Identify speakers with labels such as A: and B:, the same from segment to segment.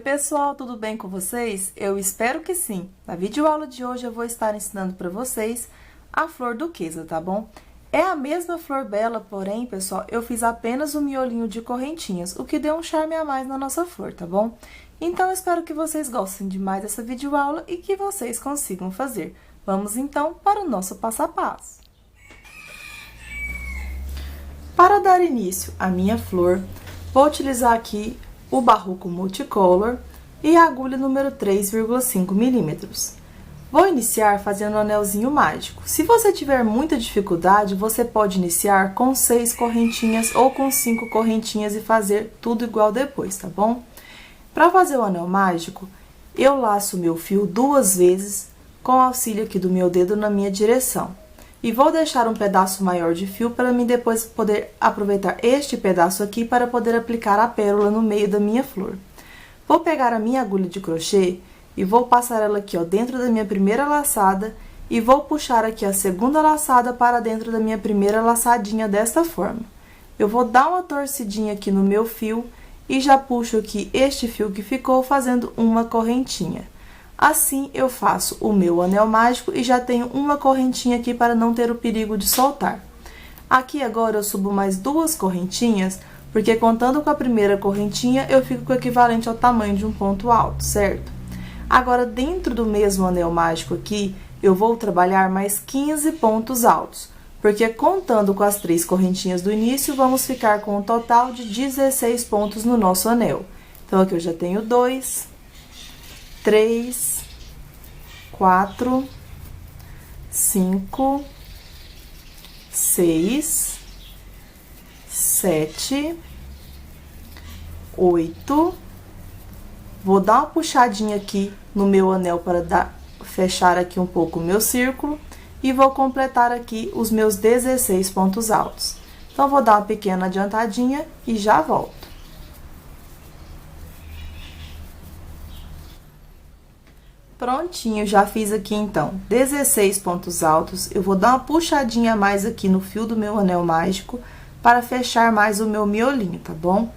A: Oi pessoal, tudo bem com vocês? Eu espero que sim. Na videoaula de hoje eu vou estar ensinando para vocês a flor duquesa, tá bom? É a mesma flor bela, porém, pessoal, eu fiz apenas um miolinho de correntinhas, o que deu um charme a mais na nossa flor, tá bom? Então, eu espero que vocês gostem demais dessa videoaula e que vocês consigam fazer. Vamos então para o nosso passo a passo. Para dar início à minha flor, vou utilizar aqui o Barroco Multicolor e a agulha número 3,5 milímetros. Vou iniciar fazendo um anelzinho mágico. Se você tiver muita dificuldade, você pode iniciar com 6 correntinhas ou com 5 correntinhas e fazer tudo igual depois, tá bom? Para fazer o anel mágico, eu laço o meu fio 2 vezes com o auxílio aqui do meu dedo na minha direção. E vou deixar um pedaço maior de fio para mim depois poder aproveitar este pedaço aqui para poder aplicar a pérola no meio da minha flor. Vou pegar a minha agulha de crochê e vou passar ela aqui, ó, dentro da minha primeira laçada e vou puxar aqui a segunda laçada para dentro da minha primeira laçadinha desta forma. Eu vou dar uma torcidinha aqui no meu fio e já puxo aqui este fio que ficou fazendo uma correntinha. Assim, eu faço o meu anel mágico e já tenho uma correntinha aqui para não ter o perigo de soltar. Aqui agora eu subo mais 2 correntinhas, porque contando com a primeira correntinha, eu fico com o equivalente ao tamanho de um ponto alto, certo? Agora, dentro do mesmo anel mágico aqui, eu vou trabalhar mais 15 pontos altos, porque contando com as 3 correntinhas do início, vamos ficar com um total de 16 pontos no nosso anel. Então, aqui eu já tenho 2, 3, 4, 5, 6, 7, 8. Vou dar uma puxadinha aqui no meu anel para fechar aqui um pouco o meu círculo e vou completar aqui os meus 16 pontos altos. Então, vou dar uma pequena adiantadinha e já volto. Prontinho, já fiz aqui, então, 16 pontos altos. Eu vou dar uma puxadinha a mais aqui no fio do meu anel mágico para fechar mais o meu miolinho, tá bom?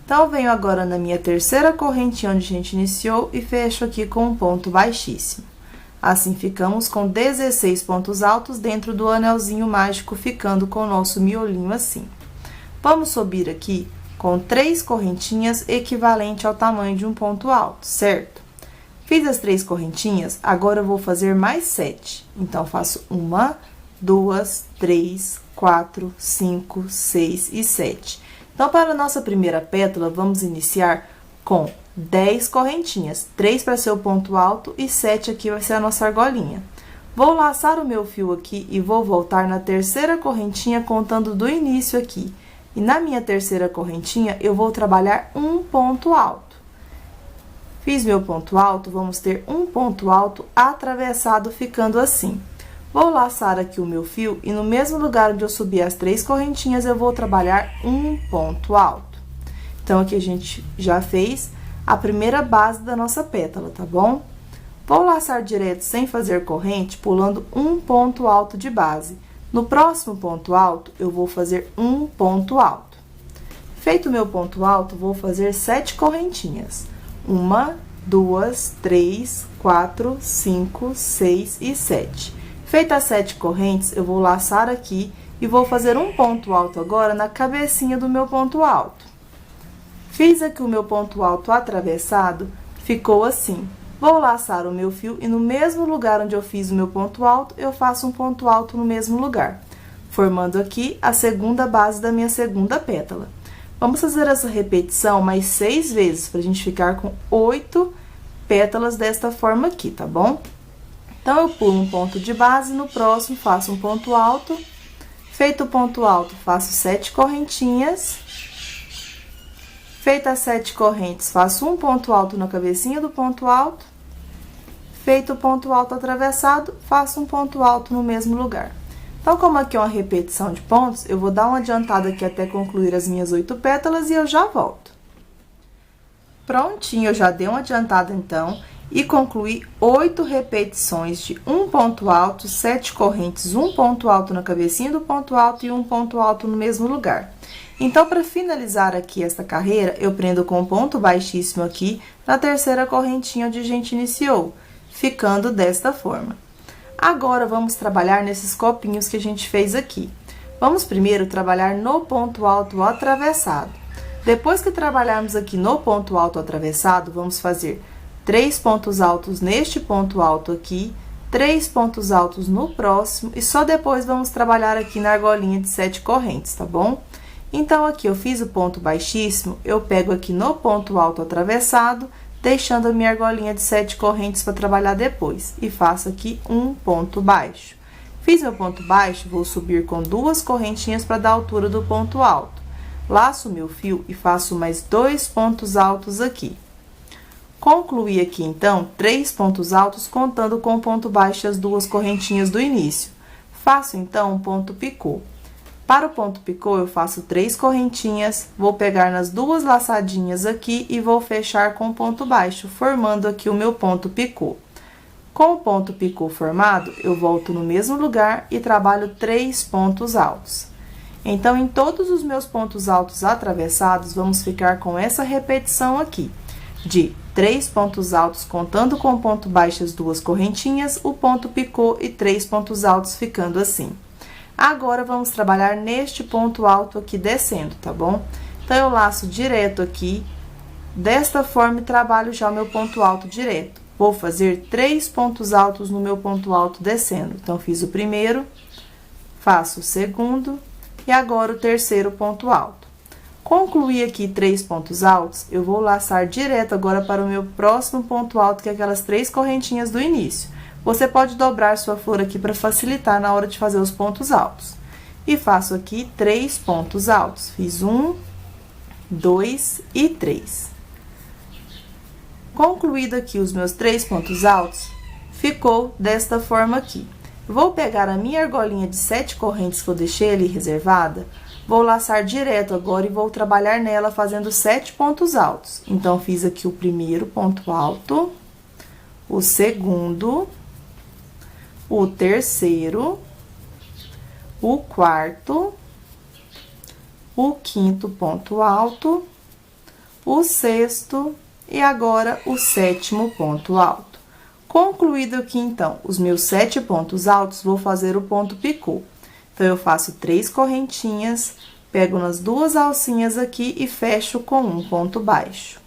A: Então, eu venho agora na minha terceira correntinha onde a gente iniciou e fecho aqui com um ponto baixíssimo. Assim, ficamos com 16 pontos altos dentro do anelzinho mágico, ficando com o nosso miolinho assim. Vamos subir aqui com 3 correntinhas equivalente ao tamanho de um ponto alto, certo? Fiz as 3 correntinhas, agora eu vou fazer mais 7. Então, faço 1, 2, 3, 4, 5, 6 e 7. Então, para a nossa primeira pétala, vamos iniciar com 10 correntinhas. 3 para ser o ponto alto e 7 aqui vai ser a nossa argolinha. Vou laçar o meu fio aqui e vou voltar na terceira correntinha, contando do início aqui. E na minha terceira correntinha, eu vou trabalhar um ponto alto. Fiz meu ponto alto, vamos ter um ponto alto atravessado, ficando assim. Vou laçar aqui o meu fio e no mesmo lugar onde eu subi as 3 correntinhas, eu vou trabalhar um ponto alto. Então, aqui a gente já fez a primeira base da nossa pétala, tá bom? Vou laçar direto sem fazer corrente, pulando um ponto alto de base. No próximo ponto alto, eu vou fazer um ponto alto. Feito o meu ponto alto, vou fazer 7 correntinhas. 1, 2, 3, 4, 5, 6 e 7. Feitas as 7 correntes, eu vou laçar aqui e vou fazer um ponto alto agora na cabecinha do meu ponto alto. Fiz aqui o meu ponto alto atravessado, ficou assim. Vou laçar o meu fio e no mesmo lugar onde eu fiz o meu ponto alto, eu faço um ponto alto no mesmo lugar, formando aqui a segunda base da minha segunda pétala. Vamos fazer essa repetição mais 6 vezes, pra gente ficar com 8 pétalas desta forma aqui, tá bom? Então, eu pulo um ponto de base, no próximo faço um ponto alto. Feito o ponto alto, faço 7 correntinhas. Feita as 7 correntes, faço um ponto alto na cabecinha do ponto alto. Feito o ponto alto atravessado, faço um ponto alto no mesmo lugar. Então, como aqui é uma repetição de pontos, eu vou dar uma adiantada aqui até concluir as minhas 8 pétalas e eu já volto. Prontinho, eu já dei uma adiantada, então, e concluí 8 repetições de um ponto alto, 7 correntes, um ponto alto na cabecinha do ponto alto e um ponto alto no mesmo lugar. Então, para finalizar aqui esta carreira, eu prendo com um ponto baixíssimo aqui na terceira correntinha onde a gente iniciou, ficando desta forma. Agora, vamos trabalhar nesses copinhos que a gente fez aqui. Vamos primeiro trabalhar no ponto alto atravessado. Depois que trabalharmos aqui no ponto alto atravessado, vamos fazer 3 pontos altos neste ponto alto aqui, 3 pontos altos no próximo, e só depois vamos trabalhar aqui na argolinha de 7 correntes, tá bom? Então, aqui eu fiz o ponto baixíssimo, eu pego aqui no ponto alto atravessado, deixando a minha argolinha de 7 correntes para trabalhar depois, e faço aqui um ponto baixo. Fiz meu ponto baixo, vou subir com 2 correntinhas para dar a altura do ponto alto. Laço meu fio e faço mais 2 pontos altos aqui. Concluí aqui, então, 3 pontos altos, contando com o ponto baixo e as 2 correntinhas do início. Faço, então, um ponto picô. Para o ponto picô, eu faço 3 correntinhas, vou pegar nas 2 laçadinhas aqui e vou fechar com ponto baixo, formando aqui o meu ponto picô. Com o ponto picô formado, eu volto no mesmo lugar e trabalho 3 pontos altos. Então, em todos os meus pontos altos atravessados, vamos ficar com essa repetição aqui, de 3 pontos altos, contando com o ponto baixo as 2 correntinhas, o ponto picô e 3 pontos altos, ficando assim. Agora, vamos trabalhar neste ponto alto aqui descendo, tá bom? Então, eu laço direto aqui, desta forma, e trabalho já o meu ponto alto direto. Vou fazer 3 pontos altos no meu ponto alto descendo. Então, fiz o primeiro, faço o segundo, e agora o terceiro ponto alto. Concluí aqui 3 pontos altos, eu vou laçar direto agora para o meu próximo ponto alto, que é aquelas 3 correntinhas do início. Você pode dobrar sua flor aqui para facilitar na hora de fazer os pontos altos. E faço aqui 3 pontos altos. Fiz 1, 2 e 3. Concluído aqui os meus 3 pontos altos, ficou desta forma aqui. Vou pegar a minha argolinha de 7 correntes que eu deixei ali reservada, vou laçar direto agora e vou trabalhar nela fazendo 7 pontos altos. Então, fiz aqui o primeiro ponto alto, o segundo, o terceiro, o quarto, o quinto ponto alto, o sexto e agora o sétimo ponto alto. Concluído aqui, então, os meus 7 pontos altos, vou fazer o ponto picô. Então, eu faço 3 correntinhas, pego nas 2 alcinhas aqui e fecho com um ponto baixo.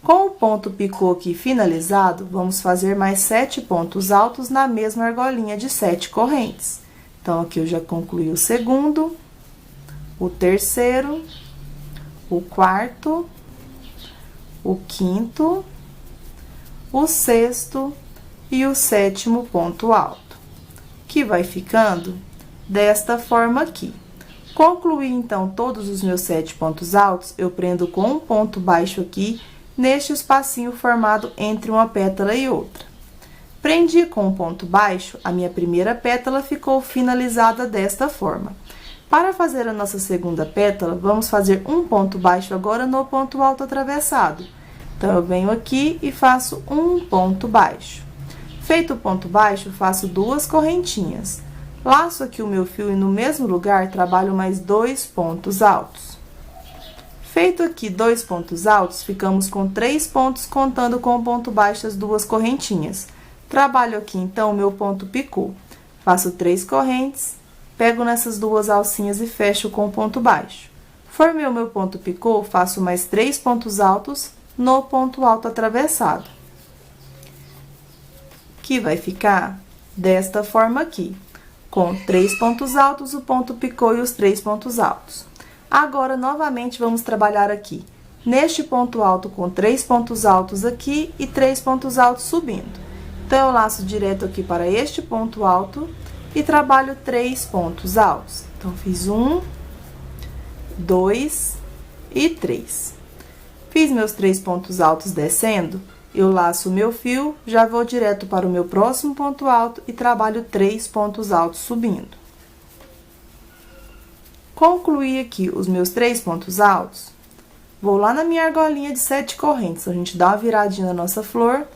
A: Com o ponto picô aqui finalizado, vamos fazer mais 7 pontos altos na mesma argolinha de 7 correntes. Então, aqui eu já concluí o segundo, o terceiro, o quarto, o quinto, o sexto e o sétimo ponto alto, que vai ficando desta forma aqui. Concluí, então, todos os meus 7 pontos altos, eu prendo com um ponto baixo aqui, neste espacinho formado entre uma pétala e outra. Prendi com um ponto baixo, a minha primeira pétala ficou finalizada desta forma. Para fazer a nossa segunda pétala, vamos fazer um ponto baixo agora no ponto alto atravessado. Então, eu venho aqui e faço um ponto baixo. Feito o ponto baixo, faço 2 correntinhas. Laço aqui o meu fio e no mesmo lugar trabalho mais 2 pontos altos. Feito aqui 2 pontos altos, ficamos com 3 pontos, contando com o ponto baixo as 2 correntinhas. Trabalho aqui, então, o meu ponto picô. Faço 3 correntes, pego nessas 2 alcinhas e fecho com o ponto baixo. Formei o meu ponto picô, faço mais 3 pontos altos no ponto alto atravessado, que vai ficar desta forma aqui, com 3 pontos altos, o ponto picô e os 3 pontos altos. Agora, novamente, vamos trabalhar aqui, neste ponto alto, com 3 pontos altos aqui e 3 pontos altos subindo. Então, eu laço direto aqui para este ponto alto e trabalho 3 pontos altos. Então, fiz 1, 2 e 3. Fiz meus 3 pontos altos descendo, eu laço o meu fio, já vou direto para o meu próximo ponto alto e trabalho 3 pontos altos subindo. Concluí aqui os meus 3 pontos altos, vou lá na minha argolinha de 7 correntes, a gente dá uma viradinha na nossa flor,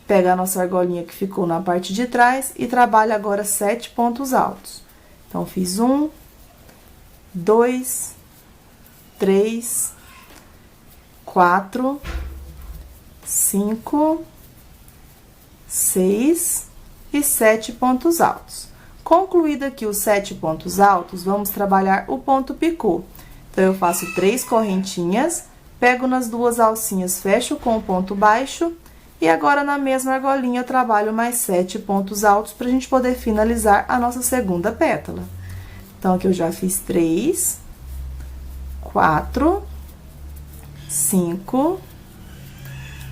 A: pega a nossa argolinha que ficou na parte de trás e trabalha agora 7 pontos altos. Então, fiz 1, 2, 3, 4, 5, 6 e 7 pontos altos. Concluído aqui os 7 pontos altos, vamos trabalhar o ponto picô. Então, eu faço 3 correntinhas, pego nas duas alcinhas, fecho com o ponto baixo, e agora na mesma argolinha eu trabalho mais 7 pontos altos para a gente poder finalizar a nossa segunda pétala. Então, aqui eu já fiz 3, 4, 5,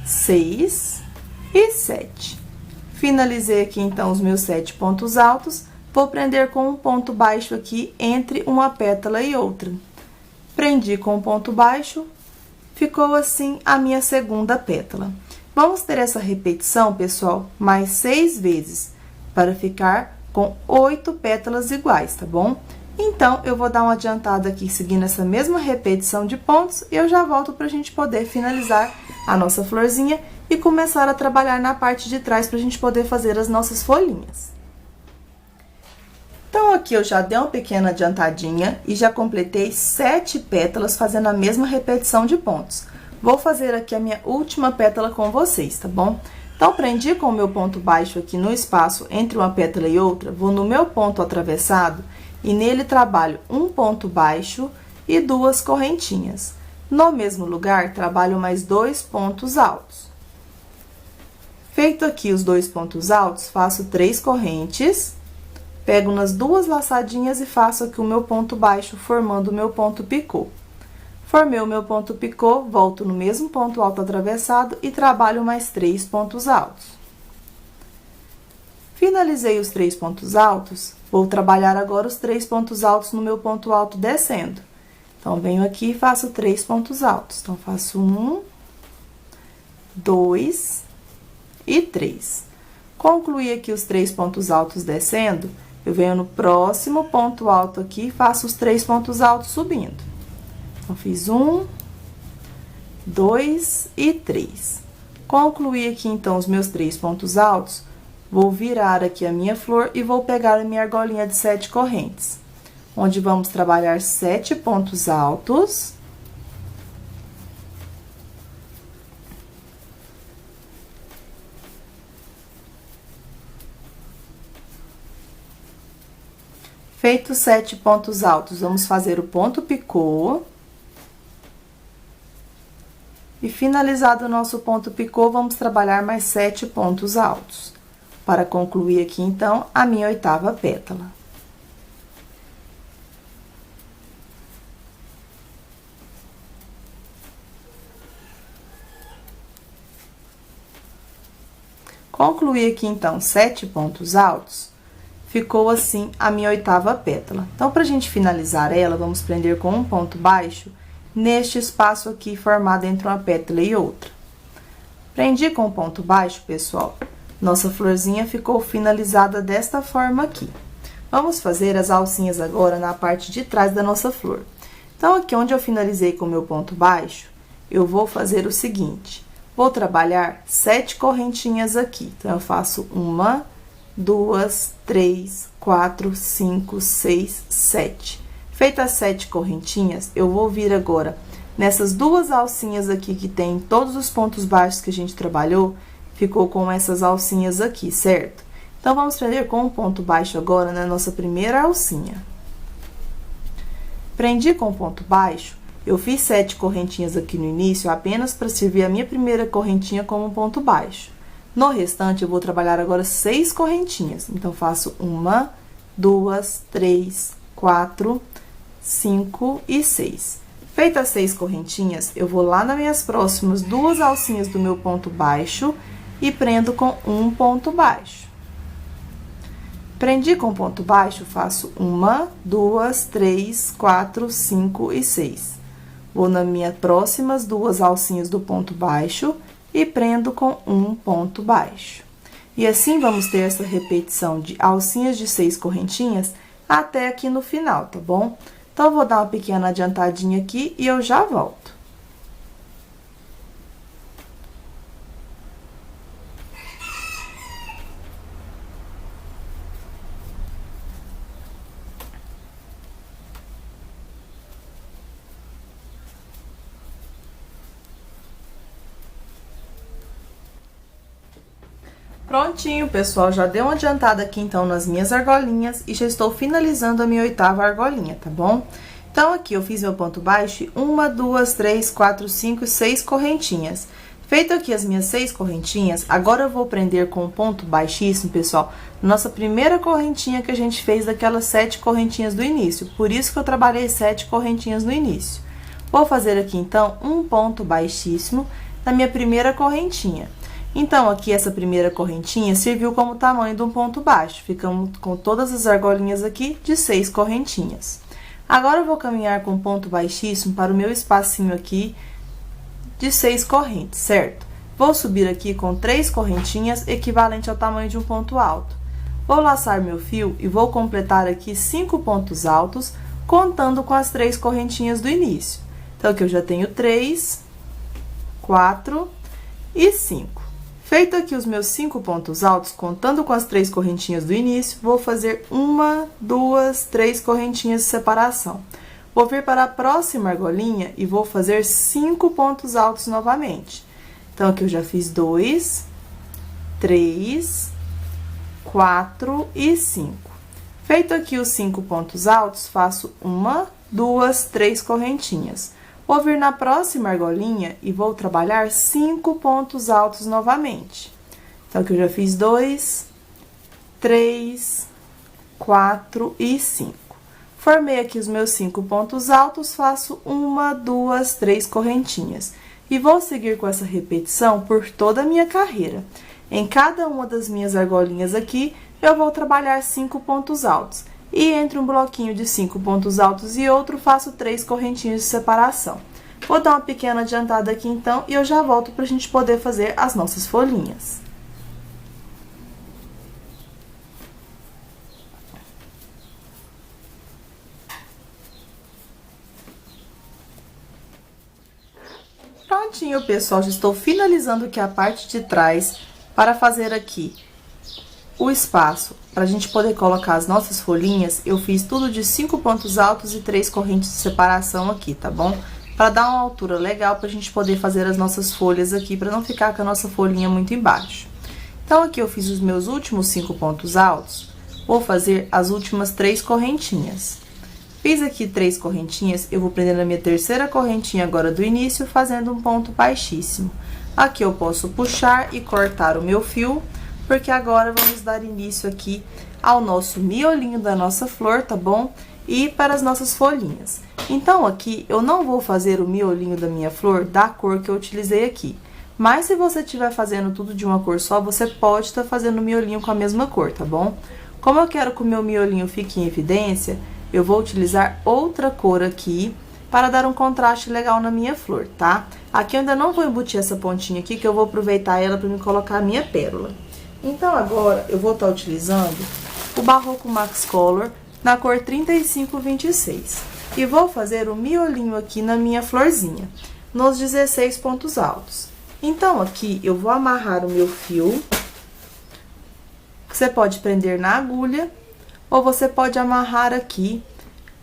A: 6 e 7. Finalizei aqui, então, os meus 7 pontos altos. Vou prender com um ponto baixo aqui entre uma pétala e outra. Prendi com um ponto baixo, ficou assim a minha segunda pétala. Vamos ter essa repetição, pessoal, mais 6 vezes, para ficar com 8 pétalas iguais, tá bom? Então, eu vou dar uma adiantada aqui, seguindo essa mesma repetição de pontos, e eu já volto pra gente poder finalizar a nossa florzinha e começar a trabalhar na parte de trás pra gente poder fazer as nossas folhinhas. Então, aqui eu já dei uma pequena adiantadinha e já completei 7 pétalas fazendo a mesma repetição de pontos. Vou fazer aqui a minha última pétala com vocês, tá bom? Então, prendi com o meu ponto baixo aqui no espaço entre uma pétala e outra, vou no meu ponto atravessado e nele trabalho um ponto baixo e 2 correntinhas. No mesmo lugar, trabalho mais 2 pontos altos. Feito aqui os 2 pontos altos, faço 3 correntes, pego nas duas laçadinhas e faço aqui o meu ponto baixo, formando o meu ponto picô. Formei o meu ponto picô, volto no mesmo ponto alto atravessado e trabalho mais 3 pontos altos. Finalizei os 3 pontos altos, vou trabalhar agora os 3 pontos altos no meu ponto alto descendo. Então, venho aqui e faço 3 pontos altos. Então, faço 1, 2 e 3. Concluí aqui os 3 pontos altos descendo, eu venho no próximo ponto alto aqui e faço os 3 pontos altos subindo. Então, fiz 1, 2 e 3. Concluí aqui, então, os meus 3 pontos altos, vou virar aqui a minha flor e vou pegar a minha argolinha de 7 correntes, onde vamos trabalhar 7 pontos altos. Feitos 7 pontos altos, vamos fazer o ponto picô. E finalizado o nosso ponto picô, vamos trabalhar mais 7 pontos altos, para concluir aqui, então, a minha 8ª pétala. Concluí aqui, então, 7 pontos altos, ficou assim a minha 8ª pétala. Então, pra gente finalizar ela, vamos prender com um ponto baixo neste espaço aqui formado entre uma pétala e outra. Prendi com o ponto baixo, pessoal, nossa florzinha ficou finalizada desta forma aqui. Vamos fazer as alcinhas agora na parte de trás da nossa flor. Então, aqui onde eu finalizei com o meu ponto baixo, eu vou fazer o seguinte, vou trabalhar 7 correntinhas aqui. Então, eu faço 1, 2, 3, 4, 5, 6, 7. Feitas 7 correntinhas, eu vou vir agora nessas duas alcinhas aqui que tem todos os pontos baixos que a gente trabalhou, ficou com essas alcinhas aqui, certo? Então, vamos prender com um ponto baixo agora na nossa primeira alcinha. Prendi com o ponto baixo, eu fiz 7 correntinhas aqui no início, apenas para servir a minha primeira correntinha como ponto baixo. No restante, eu vou trabalhar agora 6 correntinhas. Então, faço 1, 2, 3, 4, 5 e 6. Feitas 6 correntinhas, eu vou lá nas minhas próximas duas alcinhas do meu ponto baixo e prendo com um ponto baixo. Prendi com ponto baixo, faço 1, 2, 3, 4, 5 e 6. Vou nas minhas próximas duas alcinhas do ponto baixo e prendo com um ponto baixo. E assim, vamos ter essa repetição de alcinhas de 6 correntinhas até aqui no final, tá bom? Então, eu vou dar uma pequena adiantadinha aqui e eu já volto. Prontinho, pessoal, já dei uma adiantada aqui então nas minhas argolinhas e já estou finalizando a minha 8ª argolinha, tá bom? Então, aqui eu fiz meu ponto baixo, 1, 2, 3, 4, 5, 6 correntinhas. Feito aqui as minhas 6 correntinhas, agora eu vou prender com um ponto baixíssimo, pessoal, nossa primeira correntinha que a gente fez daquelas 7 correntinhas do início. Por isso que eu trabalhei 7 correntinhas no início. Vou fazer aqui, então, um ponto baixíssimo na minha primeira correntinha. Então, aqui, essa primeira correntinha serviu como tamanho de um ponto baixo. Ficamos com todas as argolinhas aqui de 6 correntinhas. Agora, eu vou caminhar com ponto baixíssimo para o meu espacinho aqui de 6 correntes, certo? Vou subir aqui com 3 correntinhas, equivalente ao tamanho de um ponto alto. Vou laçar meu fio e vou completar aqui 5 pontos altos, contando com as 3 correntinhas do início. Então, aqui eu já tenho 3, 4 e 5. Feito aqui os meus 5 pontos altos, contando com as 3 correntinhas do início, vou fazer 1, 2, 3 correntinhas de separação. Vou vir para a próxima argolinha e vou fazer 5 pontos altos novamente. Então, aqui eu já fiz 2, 3, 4 e 5. Feito aqui os 5 pontos altos, faço 1, 2, 3 correntinhas. Vou vir na próxima argolinha e vou trabalhar 5 pontos altos novamente. Então, aqui eu já fiz 2, 3, 4 e 5. Formei aqui os meus 5 pontos altos, faço 1, 2, 3 correntinhas. E vou seguir com essa repetição por toda a minha carreira. Em cada uma das minhas argolinhas aqui, eu vou trabalhar 5 pontos altos. E entre um bloquinho de 5 pontos altos e outro, faço 3 correntinhas de separação. Vou dar uma pequena adiantada aqui, então, e eu já volto para a gente poder fazer as nossas folhinhas. Prontinho, pessoal, já estou finalizando aqui a parte de trás para fazer aqui o espaço. Para a gente poder colocar as nossas folhinhas, eu fiz tudo de 5 pontos altos e 3 correntes de separação aqui, tá bom? Para dar uma altura legal para a gente poder fazer as nossas folhas aqui, para não ficar com a nossa folhinha muito embaixo. Então, aqui eu fiz os meus últimos 5 pontos altos, vou fazer as últimas 3 correntinhas. Fiz aqui 3 correntinhas, eu vou prender na minha terceira correntinha agora do início, fazendo um ponto baixíssimo. Aqui eu posso puxar e cortar o meu fio, porque agora vamos dar início aqui ao nosso miolinho da nossa flor, tá bom? E para as nossas folhinhas. Então, aqui, eu não vou fazer o miolinho da minha flor da cor que eu utilizei aqui. Mas, se você estiver fazendo tudo de uma cor só, você pode estar fazendo o miolinho com a mesma cor, tá bom? Como eu quero que o meu miolinho fique em evidência, eu vou utilizar outra cor aqui para dar um contraste legal na minha flor, tá? Aqui eu ainda não vou embutir essa pontinha aqui, que eu vou aproveitar ela para me colocar a minha pérola. Então, agora, eu vou estar utilizando o Barroco Max Color na cor 3526. E vou fazer o miolinho aqui na minha florzinha, nos 16 pontos altos. Então, aqui, eu vou amarrar o meu fio. Você pode prender na agulha, ou você pode amarrar aqui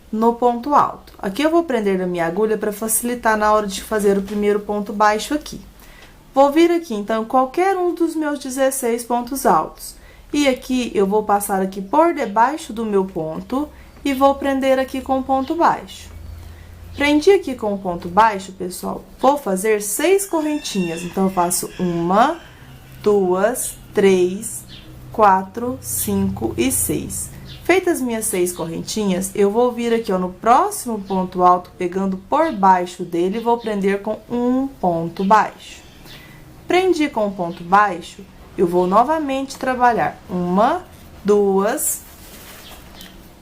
A: no ponto alto. Aqui eu vou prender na minha agulha para facilitar na hora de fazer o primeiro ponto baixo aqui. Vou vir aqui, então, qualquer um dos meus 16 pontos altos. E aqui, eu vou passar aqui por debaixo do meu ponto e vou prender aqui com o ponto baixo. Prendi aqui com o ponto baixo, pessoal, vou fazer 6 correntinhas. Então, eu faço 1, 2, 3, 4, 5 e 6. Feitas minhas 6 correntinhas, eu vou vir aqui, ó, no próximo ponto alto, pegando por baixo dele, e vou prender com um ponto baixo. Prendi com o ponto baixo, eu vou novamente trabalhar 1, 2,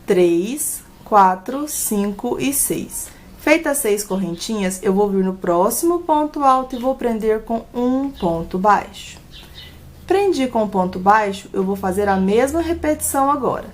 A: 3, 4, 5 e 6. Feitas 6 correntinhas, eu vou vir no próximo ponto alto e vou prender com um ponto baixo. Prendi com o ponto baixo, eu vou fazer a mesma repetição agora.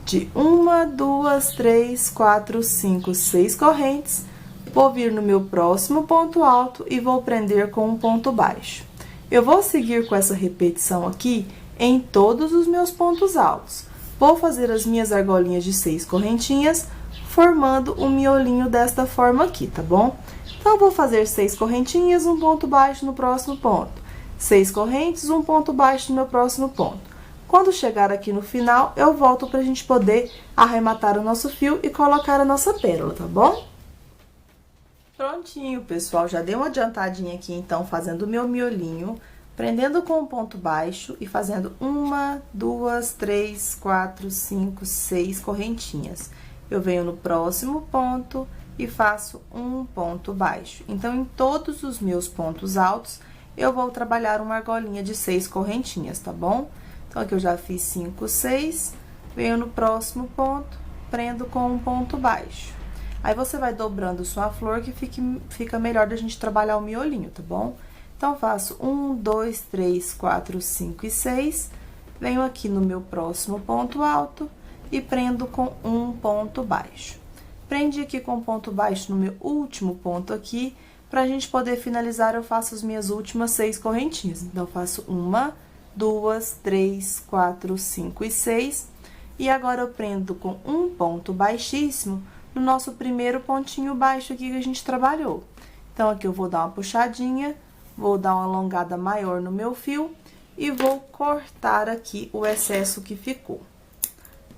A: De 1, 2, 3, 4, 5, 6 correntes, vou vir no meu próximo ponto alto e vou prender com um ponto baixo. Eu vou seguir com essa repetição aqui em todos os meus pontos altos. Vou fazer as minhas argolinhas de 6 correntinhas, formando um miolinho desta forma aqui, tá bom? Então, eu vou fazer 6 correntinhas, um ponto baixo no próximo ponto. 6 correntes, um ponto baixo no meu próximo ponto. Quando chegar aqui no final, eu volto pra gente poder arrematar o nosso fio e colocar a nossa pérola, tá bom? Prontinho, pessoal, já dei uma adiantadinha aqui, então, fazendo o meu miolinho, prendendo com um ponto baixo e fazendo 1, 2, 3, 4, 5, 6 correntinhas. Eu venho no próximo ponto e faço um ponto baixo. Então, em todos os meus pontos altos, eu vou trabalhar uma argolinha de 6 correntinhas, tá bom? Então, aqui eu já fiz 5, 6, venho no próximo ponto, prendo com um ponto baixo. Aí, você vai dobrando sua flor que fica melhor da gente trabalhar o miolinho, tá bom? Então, faço 1, 2, 3, 4, 5 e 6, venho aqui no meu próximo ponto alto e prendo com um ponto baixo. Prendi aqui com um ponto baixo no meu último ponto aqui, pra gente poder finalizar, eu faço as minhas últimas 6 correntinhas. Então, eu faço 1, 2, 3, 4, 5 e 6, e agora eu prendo com um ponto baixíssimo no nosso primeiro pontinho baixo aqui que a gente trabalhou. Então, aqui eu vou dar uma puxadinha, vou dar uma alongada maior no meu fio e vou cortar aqui o excesso que ficou.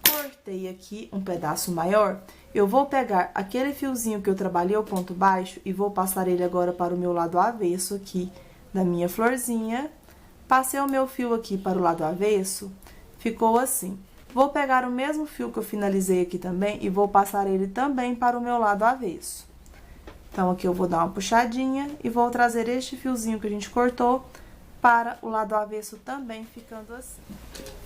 A: Cortei aqui um pedaço maior, eu vou pegar aquele fiozinho que eu trabalhei o ponto baixo e vou passar ele agora para o meu lado avesso aqui da minha florzinha. Passei o meu fio aqui para o lado avesso, ficou assim. Vou pegar o mesmo fio que eu finalizei aqui também e vou passar ele também para o meu lado avesso. Então, aqui eu vou dar uma puxadinha e vou trazer este fiozinho que a gente cortou para o lado avesso também, ficando assim.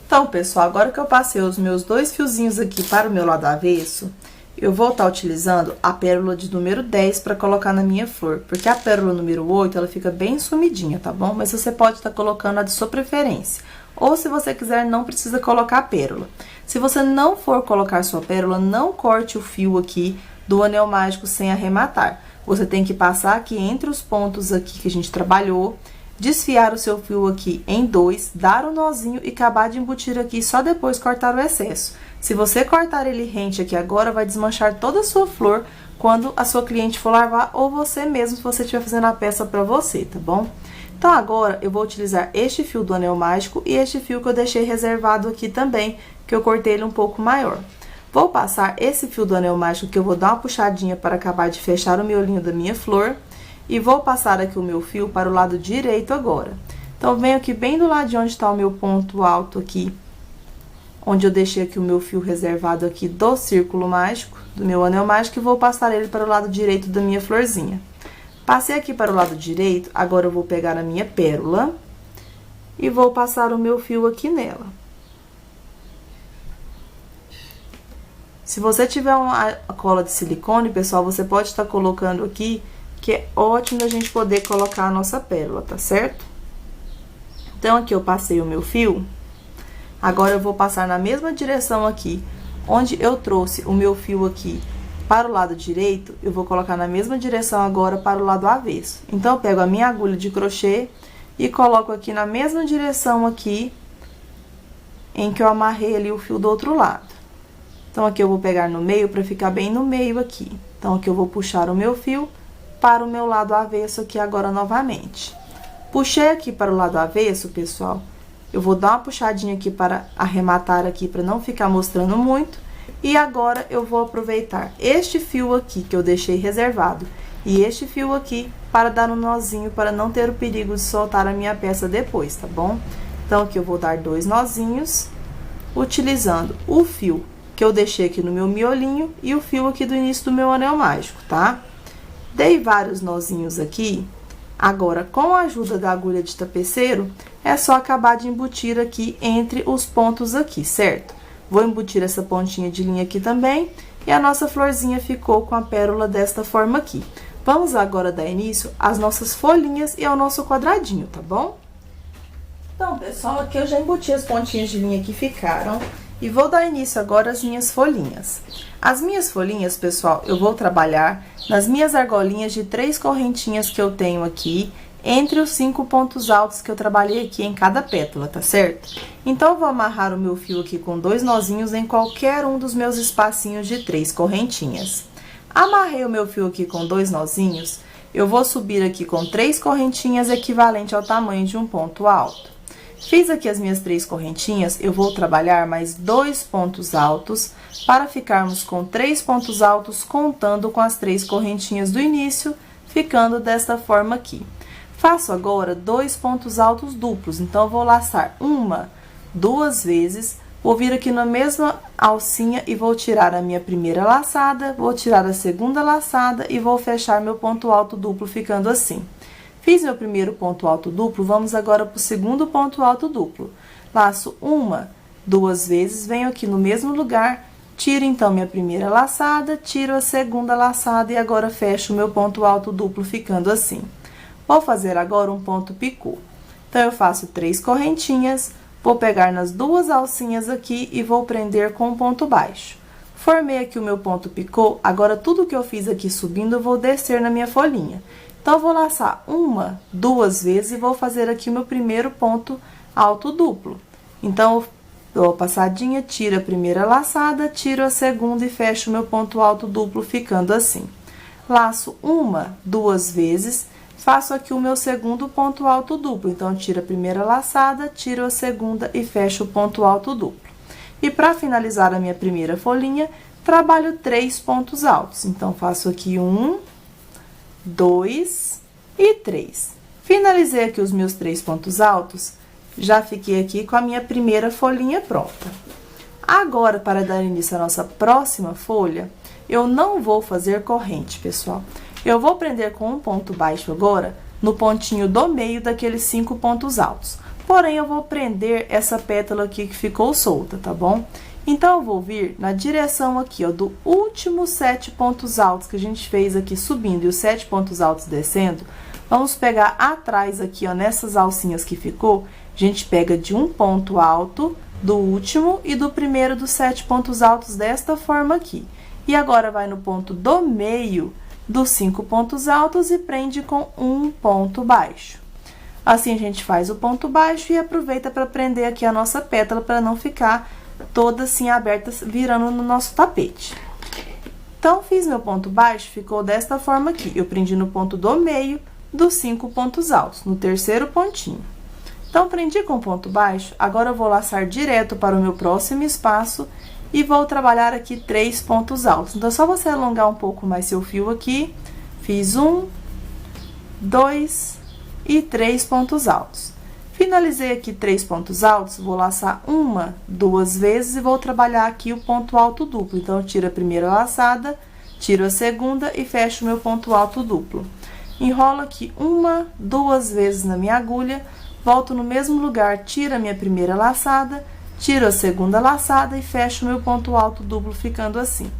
A: Então, pessoal, agora que eu passei os meus 2 fiozinhos aqui para o meu lado avesso, eu vou estar utilizando a pérola de número 10 para colocar na minha flor, porque a pérola número 8, ela fica bem sumidinha, tá bom? Mas você pode estar colocando a de sua preferência. Ou, se você quiser, não precisa colocar a pérola. Se você não for colocar sua pérola, não corte o fio aqui do anel mágico sem arrematar. Você tem que passar aqui entre os pontos aqui que a gente trabalhou, desfiar o seu fio aqui em 2, dar um nozinho e acabar de embutir aqui, só depois cortar o excesso. Se você cortar ele rente aqui agora, vai desmanchar toda a sua flor quando a sua cliente for lavar, ou você mesmo, se você estiver fazendo a peça pra você, tá bom? Então, agora, eu vou utilizar este fio do anel mágico e este fio que eu deixei reservado aqui também, que eu cortei ele um pouco maior. Vou passar esse fio do anel mágico, que eu vou dar uma puxadinha para acabar de fechar o miolinho da minha flor, e vou passar aqui o meu fio para o lado direito agora. Então, venho aqui bem do lado de onde está o meu ponto alto aqui, onde eu deixei aqui o meu fio reservado aqui do círculo mágico, do meu anel mágico, e vou passar ele para o lado direito da minha florzinha. Passei aqui para o lado direito, agora eu vou pegar a minha pérola e vou passar o meu fio aqui nela. Se você tiver uma cola de silicone, pessoal, você pode estar colocando aqui, que é ótimo a gente poder colocar a nossa pérola, tá certo? Então, aqui eu passei o meu fio, agora eu vou passar na mesma direção aqui, onde eu trouxe o meu fio aqui para o lado direito, eu vou colocar na mesma direção agora para o lado avesso. Então, eu pego a minha agulha de crochê e coloco aqui na mesma direção aqui, em que eu amarrei ali o fio do outro lado. Então, aqui eu vou pegar no meio para ficar bem no meio aqui. Então, aqui eu vou puxar o meu fio para o meu lado avesso aqui agora novamente. Puxei aqui para o lado avesso, pessoal, eu vou dar uma puxadinha aqui para arrematar aqui, para não ficar mostrando muito. E agora, eu vou aproveitar este fio aqui, que eu deixei reservado, e este fio aqui, para dar um nozinho, para não ter o perigo de soltar a minha peça depois, tá bom? Então, aqui eu vou dar 2 nozinhos, utilizando o fio que eu deixei aqui no meu miolinho e o fio aqui do início do meu anel mágico, tá? Dei vários nozinhos aqui. Agora, com a ajuda da agulha de tapeceiro, é só acabar de embutir aqui entre os pontos aqui, certo? Vou embutir essa pontinha de linha aqui também, e a nossa florzinha ficou com a pérola desta forma aqui. Vamos agora dar início às nossas folhinhas e ao nosso quadradinho, tá bom? Então, pessoal, aqui eu já embuti as pontinhas de linha que ficaram, e vou dar início agora às minhas folhinhas. As minhas folhinhas, pessoal, eu vou trabalhar nas minhas argolinhas de 3 correntinhas que eu tenho aqui, entre os 5 pontos altos que eu trabalhei aqui em cada pétala, tá certo? Então, eu vou amarrar o meu fio aqui com 2 nozinhos em qualquer um dos meus espacinhos de 3 correntinhas. Amarrei o meu fio aqui com 2 nozinhos, eu vou subir aqui com 3 correntinhas equivalente ao tamanho de um ponto alto. Fiz aqui as minhas 3 correntinhas, eu vou trabalhar mais 2 pontos altos para ficarmos com 3 pontos altos contando com as 3 correntinhas do início, ficando desta forma aqui. Faço agora 2 pontos altos duplos, então eu vou laçar uma, 2 vezes, vou vir aqui na mesma alcinha e vou tirar a minha primeira laçada, vou tirar a segunda laçada e vou fechar meu ponto alto duplo ficando assim. Fiz meu primeiro ponto alto duplo, vamos agora para o segundo ponto alto duplo. Laço uma, 2 vezes, venho aqui no mesmo lugar, tiro então minha primeira laçada, tiro a segunda laçada e agora fecho o meu ponto alto duplo ficando assim. Vou fazer agora um ponto picô. Então, eu faço 3 correntinhas, vou pegar nas 2 alcinhas aqui e vou prender com um ponto baixo. Formei aqui o meu ponto picô, agora tudo que eu fiz aqui subindo, eu vou descer na minha folhinha. Então, eu vou laçar uma, 2 vezes e vou fazer aqui o meu primeiro ponto alto duplo. Então, eu dou a passadinha, tiro a primeira laçada, tiro a segunda e fecho o meu ponto alto duplo ficando assim. Laço uma, 2 vezes, faço aqui o meu segundo ponto alto duplo. Então, tiro a primeira laçada, tiro a segunda e fecho o ponto alto duplo. E para finalizar a minha primeira folhinha, trabalho 3 pontos altos. Então, faço aqui 1, 2 e 3. Finalizei aqui os meus 3 pontos altos, já fiquei aqui com a minha primeira folhinha pronta. Agora, para dar início à nossa próxima folha, eu não vou fazer corrente, pessoal. Eu vou prender com um ponto baixo agora, no pontinho do meio daqueles 5 pontos altos. Porém, eu vou prender essa pétala aqui que ficou solta, tá bom? Então, eu vou vir na direção aqui, ó, do último 7 pontos altos que a gente fez aqui subindo e os 7 pontos altos descendo. Vamos pegar atrás aqui, ó, nessas alcinhas que ficou, a gente pega de um ponto alto do último e do primeiro dos 7 pontos altos desta forma aqui. E agora, vai no ponto do meio dos 5 pontos altos e prende com um ponto baixo. Assim, a gente faz o ponto baixo e aproveita para prender aqui a nossa pétala para não ficar toda assim aberta, virando no nosso tapete. Então, fiz meu ponto baixo, ficou desta forma aqui. Eu prendi no ponto do meio dos 5 pontos altos, no terceiro pontinho. Então, prendi com ponto baixo, agora eu vou laçar direto para o meu próximo espaço e vou trabalhar aqui 3 pontos altos. Então, é só você alongar um pouco mais seu fio aqui. Fiz 1, 2 e 3 pontos altos. Finalizei aqui 3 pontos altos, vou laçar uma, 2 vezes e vou trabalhar aqui o ponto alto duplo. Então, eu tiro a primeira laçada, tiro a segunda e fecho o meu ponto alto duplo. Enrolo aqui uma, 2 vezes na minha agulha, volto no mesmo lugar, tiro a minha primeira laçada, tiro a segunda laçada e fecho o meu ponto alto duplo ficando assim.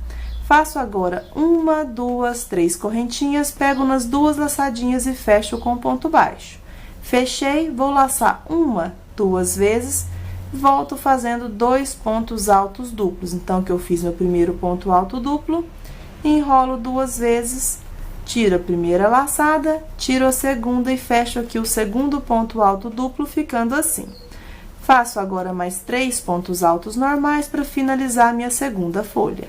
A: Faço agora uma, 2, 3 correntinhas, pego nas 2 laçadinhas e fecho com ponto baixo. Fechei, vou laçar uma, 2 vezes, volto fazendo 2 pontos altos duplos. Então, que eu fiz meu primeiro ponto alto duplo, enrolo 2 vezes, tiro a primeira laçada, tiro a segunda e fecho aqui o segundo ponto alto duplo, ficando assim. Faço agora mais 3 pontos altos normais para finalizar a minha segunda folha.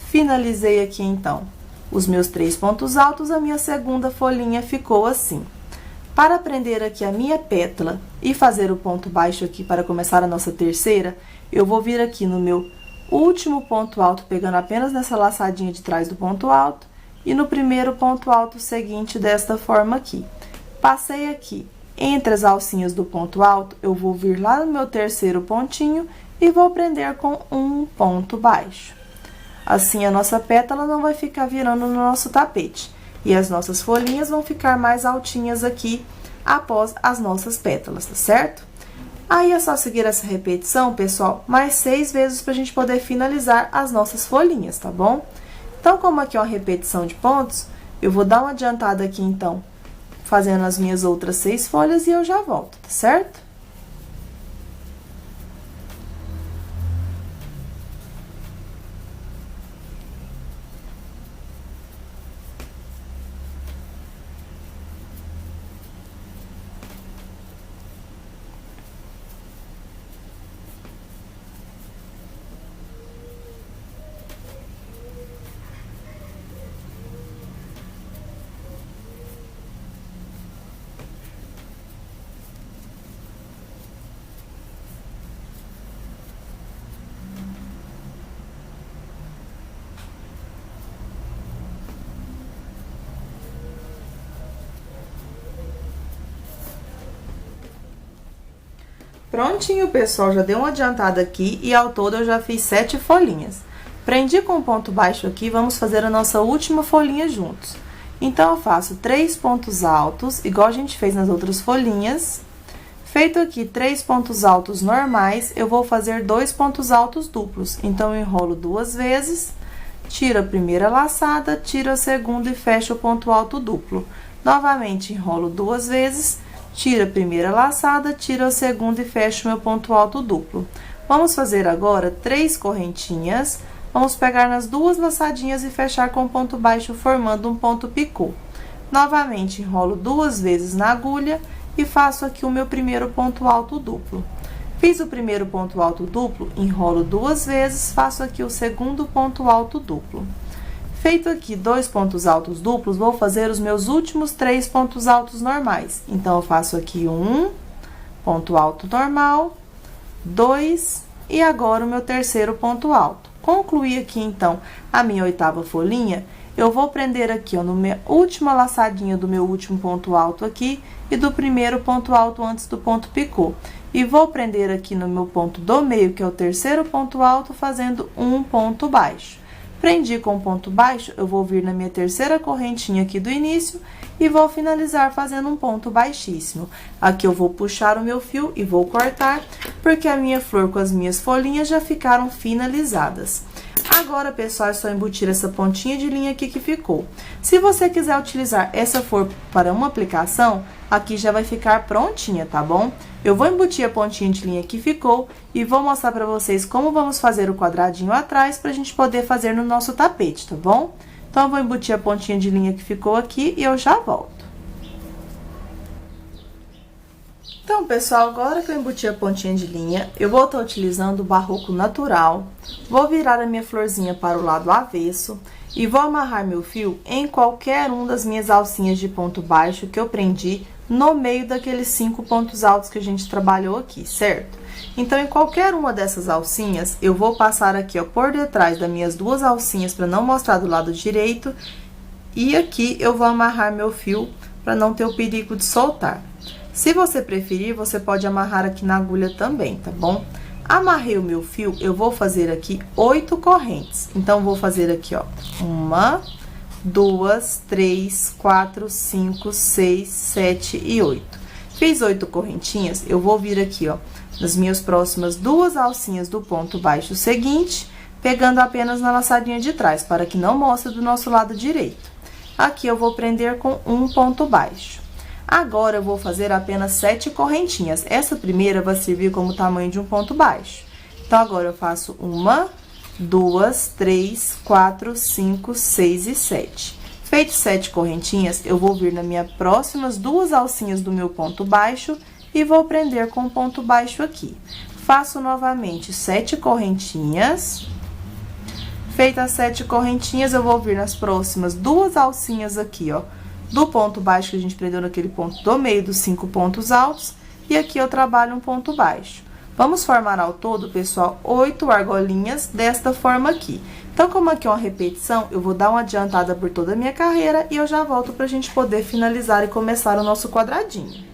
A: Finalizei aqui, então, os meus 3 pontos altos, a minha segunda folhinha ficou assim. Para prender aqui a minha pétala e fazer o ponto baixo aqui para começar a nossa terceira, eu vou vir aqui no meu último ponto alto, pegando apenas nessa laçadinha de trás do ponto alto, e no primeiro ponto alto seguinte desta forma aqui. Passei aqui entre as alcinhas do ponto alto, eu vou vir lá no meu terceiro pontinho e vou prender com um ponto baixo. Assim, a nossa pétala não vai ficar virando no nosso tapete. E as nossas folhinhas vão ficar mais altinhas aqui após as nossas pétalas, tá certo? Aí, é só seguir essa repetição, pessoal, mais 6 vezes pra gente poder finalizar as nossas folhinhas, tá bom? Então, como aqui é uma repetição de pontos, eu vou dar uma adiantada aqui, então, fazendo as minhas outras 6 folhas e eu já volto, tá certo? Prontinho, pessoal, já dei uma adiantada aqui e ao todo eu já fiz 7 folhinhas. Prendi com ponto baixo aqui, vamos fazer a nossa última folhinha juntos. Então, eu faço 3 pontos altos, igual a gente fez nas outras folhinhas. Feito aqui 3 pontos altos normais, eu vou fazer 2 pontos altos duplos. Então, eu enrolo 2 vezes, tiro a primeira laçada, tiro a segunda e fecho o ponto alto duplo. Novamente, enrolo 2 vezes, tiro a primeira laçada, tiro a segunda e fecho meu ponto alto duplo. Vamos fazer agora 3 correntinhas. Vamos pegar nas 2 laçadinhas e fechar com ponto baixo, formando um ponto picô. Novamente, enrolo 2 vezes na agulha e faço aqui o meu primeiro ponto alto duplo. Fiz o primeiro ponto alto duplo, enrolo 2 vezes, faço aqui o segundo ponto alto duplo. Feito aqui 2 pontos altos duplos, vou fazer os meus últimos 3 pontos altos normais. Então, eu faço aqui um ponto alto normal, 2 e agora o meu terceiro ponto alto. Concluí aqui, então, a minha 8ª folhinha, eu vou prender aqui, ó, na minha última laçadinha do meu último ponto alto aqui e do primeiro ponto alto antes do ponto picô. E vou prender aqui no meu ponto do meio, que é o terceiro ponto alto, fazendo um ponto baixo. Prendi com ponto baixo, eu vou vir na minha terceira correntinha aqui do início e vou finalizar fazendo um ponto baixíssimo. Aqui eu vou puxar o meu fio e vou cortar, porque a minha flor com as minhas folhinhas já ficaram finalizadas. Agora, pessoal, é só embutir essa pontinha de linha aqui que ficou. Se você quiser utilizar essa flor para uma aplicação, aqui já vai ficar prontinha, tá bom? Eu vou embutir a pontinha de linha que ficou e vou mostrar pra vocês como vamos fazer o quadradinho atrás pra gente poder fazer no nosso tapete, tá bom? Então, eu vou embutir a pontinha de linha que ficou aqui e eu já volto. Então, pessoal, agora que eu embuti a pontinha de linha, eu vou estar utilizando o barroco natural. Vou virar a minha florzinha para o lado avesso e vou amarrar meu fio em qualquer um das minhas alcinhas de ponto baixo que eu prendi no meio daqueles 5 pontos altos que a gente trabalhou aqui, certo? Então, em qualquer uma dessas alcinhas, eu vou passar aqui, ó, por detrás das minhas 2 alcinhas para não mostrar do lado direito. E aqui eu vou amarrar meu fio para não ter o perigo de soltar. Se você preferir, você pode amarrar aqui na agulha também, tá bom? Amarrei o meu fio, eu vou fazer aqui 8 correntes. Então, vou fazer aqui, ó, 1, 2, 3, 4, 5, 6, 7 e 8. Fiz 8 correntinhas, eu vou vir aqui, ó, nas minhas próximas 2 alcinhas do ponto baixo seguinte, pegando apenas na laçadinha de trás, para que não mostre do nosso lado direito. Aqui eu vou prender com um ponto baixo. Agora, eu vou fazer apenas 7 correntinhas. Essa primeira vai servir como tamanho de um ponto baixo. Então, agora eu faço 1, 2, 3, 4, 5, 6 e 7. Feito 7 correntinhas, eu vou vir nas minhas próximas 2 alcinhas do meu ponto baixo e vou prender com um ponto baixo aqui. Faço novamente 7 correntinhas. Feitas 7 correntinhas, eu vou vir nas próximas 2 alcinhas aqui, ó, do ponto baixo que a gente prendeu naquele ponto do meio dos 5 pontos altos, e aqui eu trabalho um ponto baixo. Vamos formar ao todo, pessoal, 8 argolinhas desta forma aqui. Então, como aqui é uma repetição, eu vou dar uma adiantada por toda a minha carreira e eu já volto pra gente poder finalizar e começar o nosso quadradinho.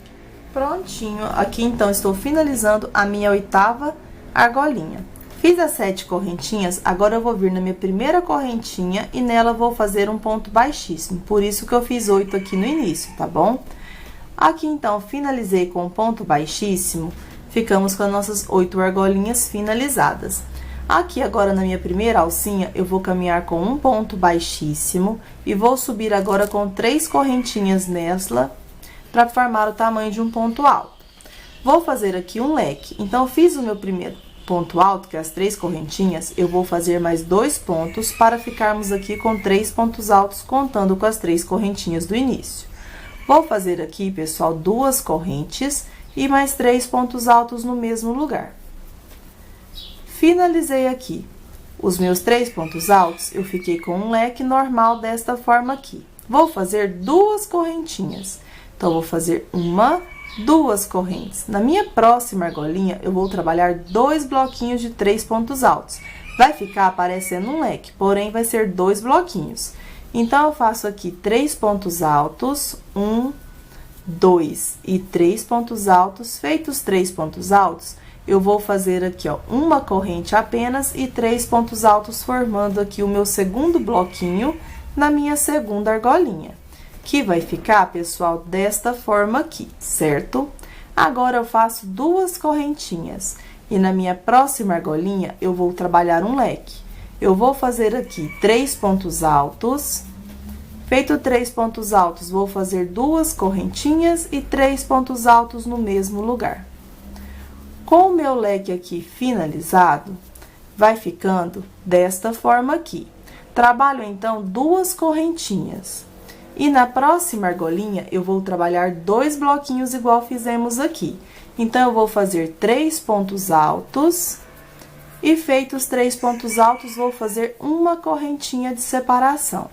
A: Prontinho, aqui então estou finalizando a minha 8ª argolinha. Fiz as 7 correntinhas, agora eu vou vir na minha primeira correntinha e nela vou fazer um ponto baixíssimo. Por isso que eu fiz 8 aqui no início, tá bom? Aqui, então, finalizei com um ponto baixíssimo, ficamos com as nossas 8 argolinhas finalizadas. Aqui, agora, na minha primeira alcinha, eu vou caminhar com um ponto baixíssimo e vou subir agora com 3 correntinhas nela para formar o tamanho de um ponto alto. Vou fazer aqui um leque. Então, eu fiz o meu primeiro ponto alto, que é as 3 correntinhas, eu vou fazer mais 2 pontos para ficarmos aqui com 3 pontos altos, contando com as 3 correntinhas do início. Vou fazer aqui, pessoal, 2 correntes e mais 3 pontos altos no mesmo lugar. Finalizei aqui os meus 3 pontos altos, eu fiquei com um leque normal desta forma aqui. Vou fazer 2 correntinhas. Então, vou fazer 2 correntes. Na minha próxima argolinha, eu vou trabalhar 2 bloquinhos de 3 pontos altos. Vai ficar aparecendo um leque, porém, vai ser 2 bloquinhos. Então, eu faço aqui 3 pontos altos, 1, 2 e 3 pontos altos. Feitos 3 pontos altos, eu vou fazer aqui, ó, uma corrente apenas e 3 pontos altos, formando aqui o meu segundo bloquinho na minha segunda argolinha, que vai ficar, pessoal, desta forma aqui, certo? Agora, eu faço duas correntinhas e na minha próxima argolinha, eu vou trabalhar um leque. Eu vou fazer aqui 3 pontos altos. Feito 3 pontos altos, vou fazer duas correntinhas e 3 pontos altos no mesmo lugar. Com o meu leque aqui finalizado, vai ficando desta forma aqui. Trabalho, então, duas correntinhas. E na próxima argolinha, eu vou trabalhar dois bloquinhos igual fizemos aqui. Então, eu vou fazer 3 pontos altos. E feitos 3 pontos altos, vou fazer uma correntinha de separação.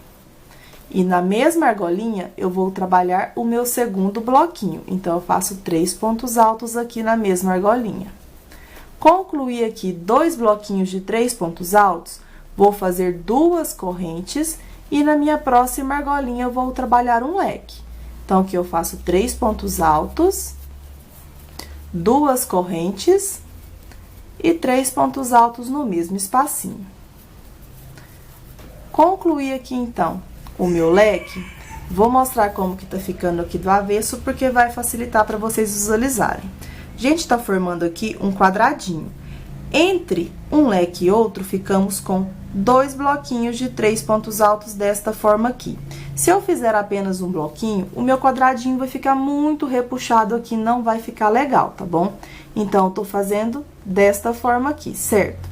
A: E na mesma argolinha, eu vou trabalhar o meu segundo bloquinho. Então, eu faço 3 pontos altos aqui na mesma argolinha. Concluí aqui dois bloquinhos de 3 pontos altos, vou fazer duas correntes e na minha próxima argolinha eu vou trabalhar um leque. Então, aqui eu faço 3 pontos altos, duas correntes e 3 pontos altos no mesmo espacinho. Concluí aqui, então, o meu leque. Vou mostrar como que tá ficando aqui do avesso, porque vai facilitar para vocês visualizarem. A gente tá formando aqui um quadradinho. Entre um leque e outro, ficamos com dois bloquinhos de 3 pontos altos desta forma aqui. Se eu fizer apenas um bloquinho, o meu quadradinho vai ficar muito repuxado aqui, não vai ficar legal, tá bom? Então, eu tô fazendo desta forma aqui, certo?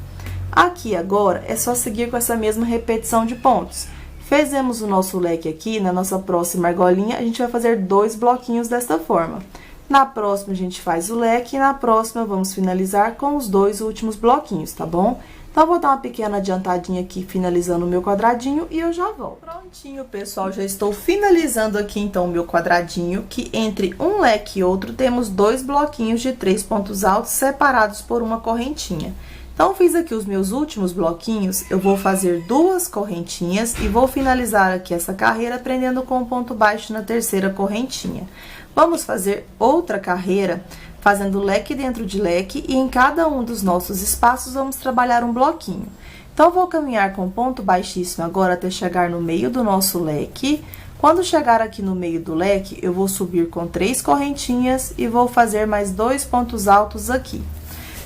A: Aqui, agora, é só seguir com essa mesma repetição de pontos. Fizemos o nosso leque aqui, na nossa próxima argolinha, a gente vai fazer dois bloquinhos desta forma. Na próxima, a gente faz o leque e na próxima, vamos finalizar com os dois últimos bloquinhos, tá bom? Então, eu vou dar uma pequena adiantadinha aqui, finalizando o meu quadradinho e eu já volto. Prontinho, pessoal, já estou finalizando aqui, então, o meu quadradinho, que entre um leque e outro, temos dois bloquinhos de 3 pontos altos separados por uma correntinha. Então, fiz aqui os meus últimos bloquinhos, eu vou fazer duas correntinhas e vou finalizar aqui essa carreira prendendo com um ponto baixo na terceira correntinha. Vamos fazer outra carreira, fazendo leque dentro de leque e em cada um dos nossos espaços vamos trabalhar um bloquinho. Então, vou caminhar com ponto baixíssimo agora até chegar no meio do nosso leque. Quando chegar aqui no meio do leque, eu vou subir com 3 correntinhas e vou fazer mais 2 pontos altos aqui.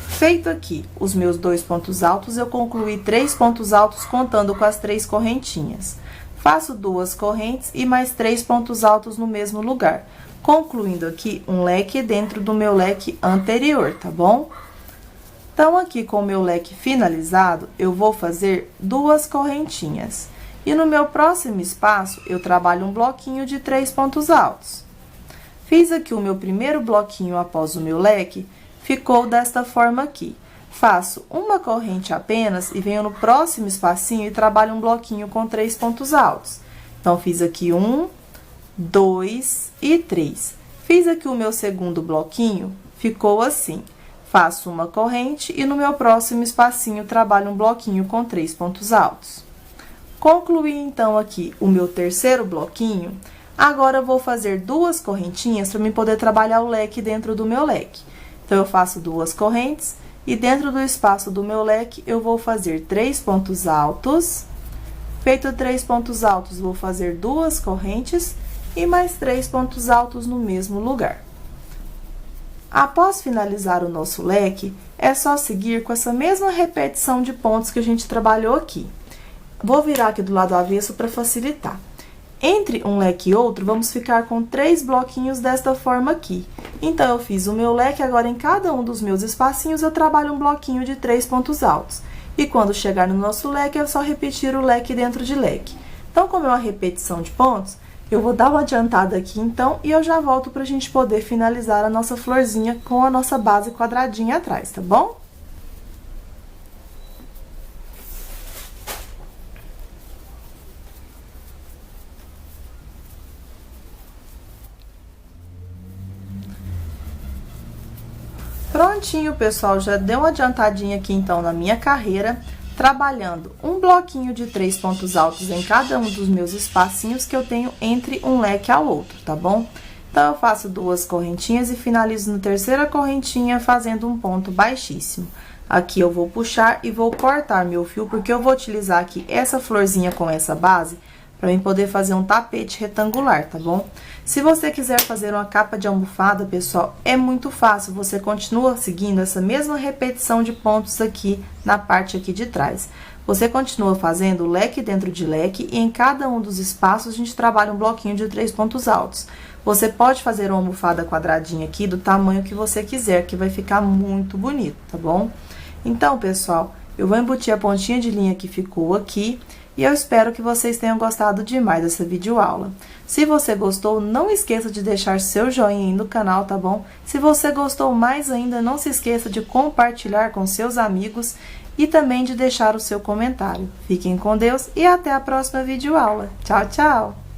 A: Feito aqui os meus 2 pontos altos, eu concluí 3 pontos altos contando com as 3 correntinhas. Faço 2 correntes e mais 3 pontos altos no mesmo lugar, concluindo aqui um leque dentro do meu leque anterior, tá bom? Então, aqui com o meu leque finalizado, eu vou fazer 2 correntinhas. E no meu próximo espaço, eu trabalho um bloquinho de 3 pontos altos. Fiz aqui o meu primeiro bloquinho após o meu leque, ficou desta forma aqui. Faço uma corrente apenas e venho no próximo espacinho e trabalho um bloquinho com 3 pontos altos. Então, fiz aqui 1, 2 e 3. Fiz aqui o meu segundo bloquinho, ficou assim. Faço uma corrente e no meu próximo espacinho trabalho um bloquinho com 3 pontos altos. Concluí, então, aqui o meu terceiro bloquinho. Agora, eu vou fazer 2 correntinhas para mim poder trabalhar o leque dentro do meu leque. Então, eu faço 2 correntes e dentro do espaço do meu leque, eu vou fazer 3 pontos altos. Feito 3 pontos altos, vou fazer 2 correntes e mais 3 pontos altos no mesmo lugar. Após finalizar o nosso leque, é só seguir com essa mesma repetição de pontos que a gente trabalhou aqui. Vou virar aqui do lado avesso para facilitar. Entre um leque e outro, vamos ficar com 3 bloquinhos desta forma aqui. Então, eu fiz o meu leque, agora em cada um dos meus espacinhos, eu trabalho um bloquinho de 3 pontos altos. E quando chegar no nosso leque, é só repetir o leque dentro de leque. Então, como é uma repetição de pontos, eu vou dar uma adiantada aqui, então, e eu já volto pra gente poder finalizar a nossa florzinha com a nossa base quadradinha atrás, tá bom? Prontinho, pessoal, já deu uma adiantadinha aqui, então, na minha carreira, trabalhando um bloquinho de 3 pontos altos em cada um dos meus espacinhos que eu tenho entre um leque ao outro, tá bom? Então, eu faço 2 correntinhas e finalizo na terceira correntinha fazendo um ponto baixíssimo. Aqui eu vou puxar e vou cortar meu fio, porque eu vou utilizar aqui essa florzinha com essa base para mim poder fazer um tapete retangular, tá bom? Se você quiser fazer uma capa de almofada, pessoal, é muito fácil. Você continua seguindo essa mesma repetição de pontos aqui na parte aqui de trás. Você continua fazendo leque dentro de leque e em cada um dos espaços a gente trabalha um bloquinho de 3 pontos altos. Você pode fazer uma almofada quadradinha aqui do tamanho que você quiser, que vai ficar muito bonito, tá bom? Então, pessoal, eu vou embutir a pontinha de linha que ficou aqui e eu espero que vocês tenham gostado demais dessa videoaula. Se você gostou, não esqueça de deixar seu joinha aí no canal, tá bom? Se você gostou mais ainda, não se esqueça de compartilhar com seus amigos e também de deixar o seu comentário. Fiquem com Deus e até a próxima videoaula. Tchau, tchau!